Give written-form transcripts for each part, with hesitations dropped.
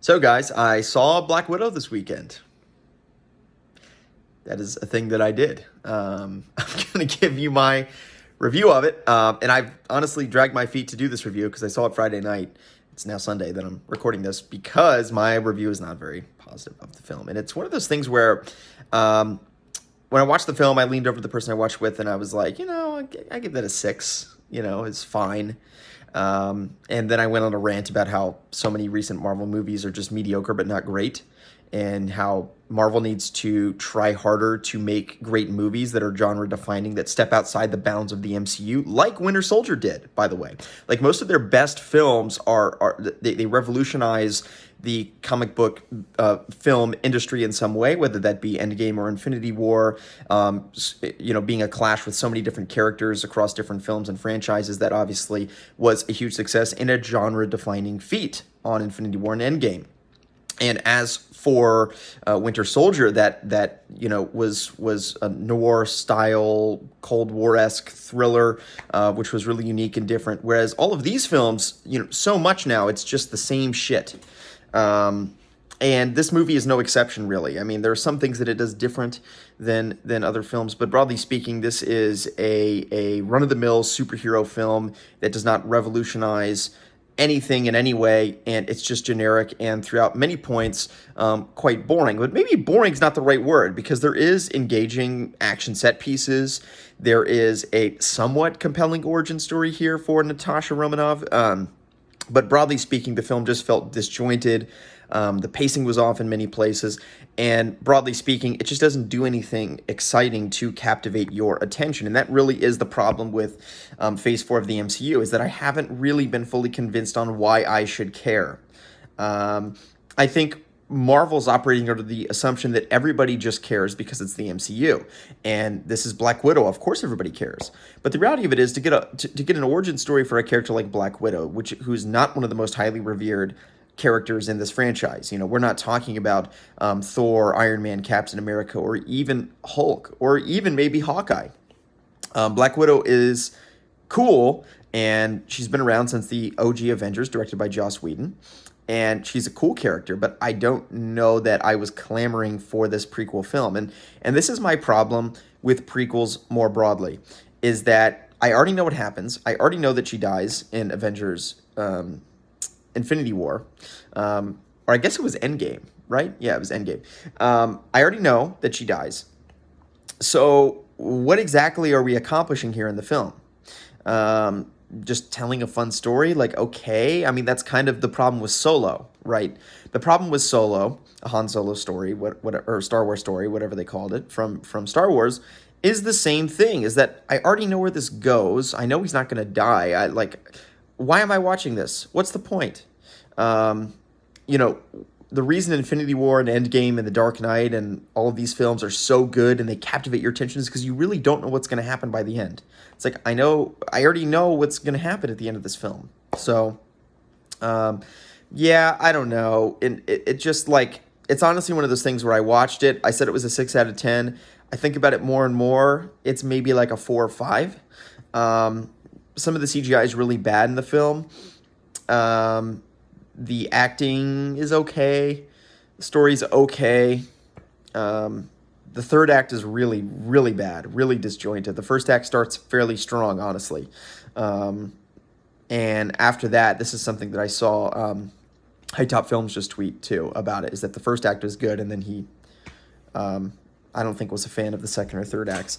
So, guys, I saw Black Widow this weekend. That is a thing that I did. I'm going to give you my review of it. And I've honestly dragged my feet to do this review because I saw it Friday night. It's now Sunday that I'm recording this because my review is not very positive of the film. And it's one of those things where when I watched the film, I leaned over to the person I watched with and I was like, I give that a 6. It's fine. And then I went on a rant about how so many recent Marvel movies are just mediocre but not great, and how Marvel needs to try harder to make great movies that are genre defining, that step outside the bounds of the MCU, like Winter Soldier did, by the way. Like, most of their best films they revolutionize the comic book film industry in some way, whether that be Endgame or Infinity War, being a clash with so many different characters across different films and franchises. That obviously was a huge success and a genre-defining feat on Infinity War and Endgame. And as for Winter Soldier, that was a noir-style, Cold War-esque thriller, which was really unique and different. Whereas all of these films, so much now, it's just the same shit. And this movie is no exception, really. I mean, there are some things that it does different than other films, but broadly speaking, this is a run-of-the-mill superhero film that does not revolutionize anything in any way, and it's just generic and throughout many points quite boring. But maybe boring is not the right word, because there is engaging action set pieces. There is a somewhat compelling origin story here for Natasha Romanoff. But broadly speaking, the film just felt disjointed. The pacing was off in many places. And broadly speaking, it just doesn't do anything exciting to captivate your attention. And that really is the problem with Phase 4 of the MCU, is that I haven't really been fully convinced on why I should care. I think Marvel's operating under the assumption that everybody just cares because it's the MCU, and this is Black Widow. Of course, everybody cares, but the reality of it is to get an origin story for a character like Black Widow, who's not one of the most highly revered characters in this franchise. We're not talking about Thor, Iron Man, Captain America, or even Hulk, or even maybe Hawkeye. Black Widow is cool, and she's been around since the OG Avengers, directed by Joss Whedon. And she's a cool character, but I don't know that I was clamoring for this prequel film. And this is my problem with prequels more broadly, is that I already know what happens. I already know that she dies in Avengers Infinity War. Or I guess it was Endgame, right? Yeah, it was Endgame. I already know that she dies. So what exactly are we accomplishing here in the film? Just telling a fun story? Like, okay. I mean, that's kind of the problem with Solo, right? The problem with Solo, a Han Solo story, or Star Wars story, whatever they called it, from Star Wars, is the same thing, is that I already know where this goes. I know he's not going to die. Why am I watching this? What's the point? The reason Infinity War and Endgame and The Dark Knight and all of these films are so good and they captivate your attention is because you really don't know what's going to happen by the end. It's like, I already know what's going to happen at the end of this film. So, yeah, I don't know. And it just, like, it's honestly one of those things where I watched it. I said it was a 6 out of 10. I think about it more and more. It's maybe like a 4 or 5. Some of the CGI is really bad in the film. The acting is okay. The story's okay. The third act is really, really bad, really disjointed. The first act starts fairly strong, honestly. And after that, this is something that I saw High Top Films just tweet, too, about it, is that the first act was good, and then he, I don't think was a fan of the second or third acts.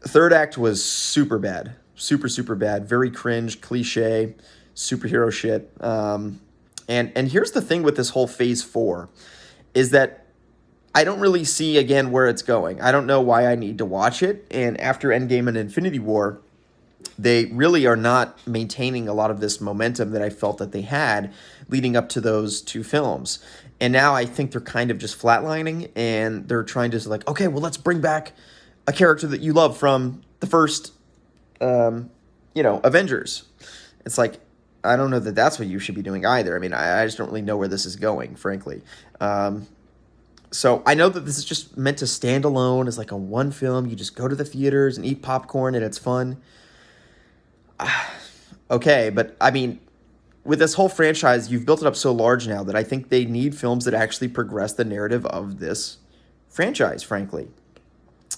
The third act was super bad. Super, super bad. Very cringe, cliche, superhero shit. And here's the thing with this whole Phase 4, is that I don't really see, again, where it's going. I don't know why I need to watch it. And after Endgame and Infinity War, they really are not maintaining a lot of this momentum that I felt that they had leading up to those two films. And now I think they're kind of just flatlining, and they're trying to, like, okay, well, let's bring back a character that you love from the first, Avengers. It's like, I don't know that that's what you should be doing either. I mean, I just don't really know where this is going, frankly. So I know that this is just meant to stand alone as like a one film. You just go to the theaters and eat popcorn and it's fun. Okay, but I mean, with this whole franchise, you've built it up so large now that I think they need films that actually progress the narrative of this franchise, frankly.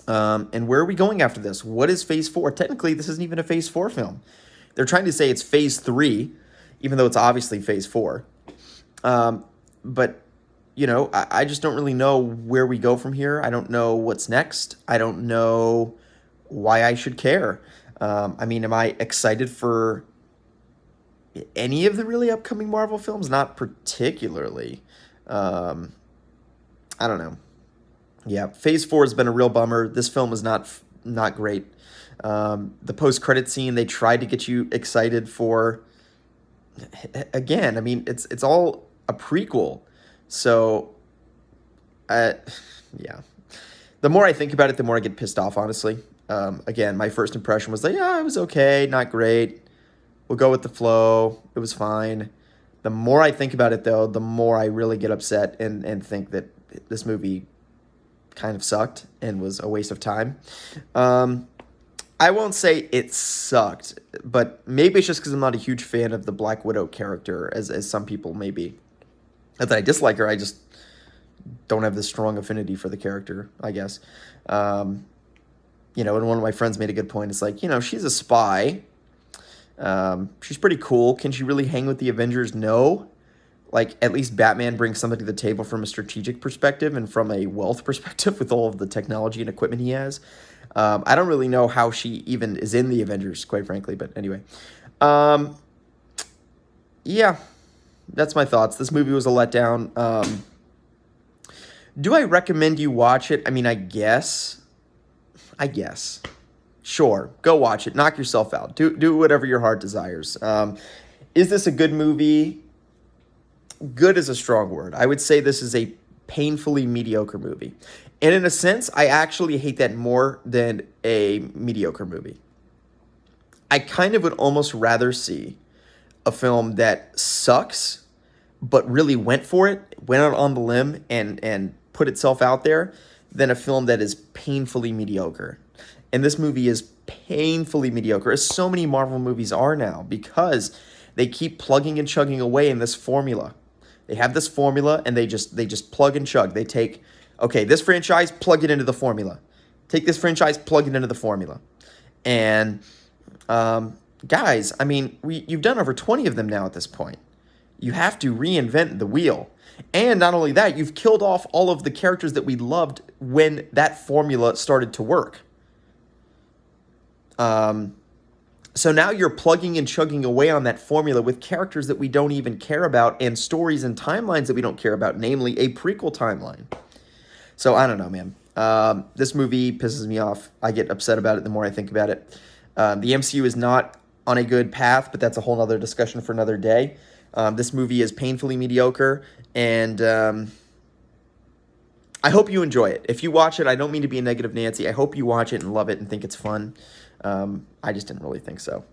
And where are we going after this? What is Phase 4? Technically, this isn't even a Phase 4 film. They're trying to say it's Phase 3, even though it's obviously Phase 4. But, you know, I just don't really know where we go from here. I don't know what's next. I don't know why I should care. I mean, am I excited for any of the really upcoming Marvel films? Not particularly. I don't know. Yeah, Phase 4 has been a real bummer. This film is not great. The post-credit scene, they tried to get you excited for. Again, I mean, it's all a prequel. So, yeah. The more I think about it, the more I get pissed off, honestly. Again, my first impression was like, yeah, it was okay, not great. We'll go with the flow. It was fine. The more I think about it, though, the more I really get upset and think that this movie kind of sucked and was a waste of time. I won't say it sucked, but maybe it's just because I'm not a huge fan of the Black Widow character, as some people may be. Not that I dislike her, I just don't have this strong affinity for the character, I guess. You know, and one of my friends made a good point. It's like, you know, she's a spy. She's pretty cool. Can she really hang with the Avengers? No. Like, at least Batman brings something to the table from a strategic perspective and from a wealth perspective with all of the technology and equipment he has. I don't really know how she even is in the Avengers, quite frankly, but anyway. Yeah, that's my thoughts. This movie was a letdown. Do I recommend you watch it? I mean, I guess. Sure, go watch it. Knock yourself out. Do whatever your heart desires. Is this a good movie? Good is a strong word. I would say this is a painfully mediocre movie. And in a sense, I actually hate that more than a mediocre movie. I kind of would almost rather see a film that sucks, but really went for it, went out on the limb and put itself out there, than a film that is painfully mediocre. And this movie is painfully mediocre, as so many Marvel movies are now, because they keep plugging and chugging away in this formula. They have this formula, and they just plug and chug. They take, okay, this franchise, plug it into the formula. Take this franchise, plug it into the formula. And, guys, I mean, you've done over 20 of them now at this point. You have to reinvent the wheel. And not only that, you've killed off all of the characters that we loved when that formula started to work. So now you're plugging and chugging away on that formula with characters that we don't even care about and stories and timelines that we don't care about, namely a prequel timeline. So I don't know, man. This movie pisses me off. I get upset about it the more I think about it. The MCU is not on a good path, but that's a whole other discussion for another day. This movie is painfully mediocre, and I hope you enjoy it. If you watch it, I don't mean to be a negative Nancy. I hope you watch it and love it and think it's fun. I just didn't really think so.